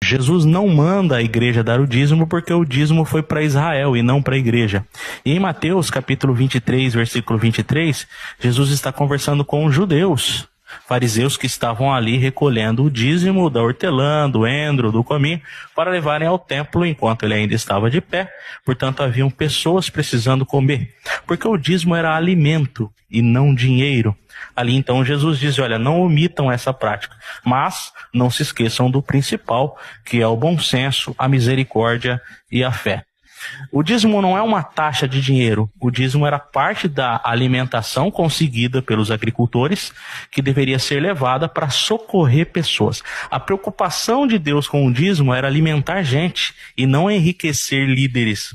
Jesus não manda a igreja dar o dízimo porque o dízimo foi para Israel e não para a igreja. E em Mateus capítulo 23, versículo 23, Jesus está conversando com os judeus, fariseus que estavam ali recolhendo o dízimo da hortelã, do endro, do cominho, para levarem ao templo enquanto ele ainda estava de pé. Portanto, haviam pessoas precisando comer, porque o dízimo era alimento e não dinheiro. Ali então Jesus diz, olha, não omitam essa prática, mas não se esqueçam do principal, que é o bom senso, a misericórdia e a fé. O dízimo não é uma taxa de dinheiro, o dízimo era parte da alimentação conseguida pelos agricultores, que deveria ser levada para socorrer pessoas. A preocupação de Deus com o dízimo era alimentar gente e não enriquecer líderes.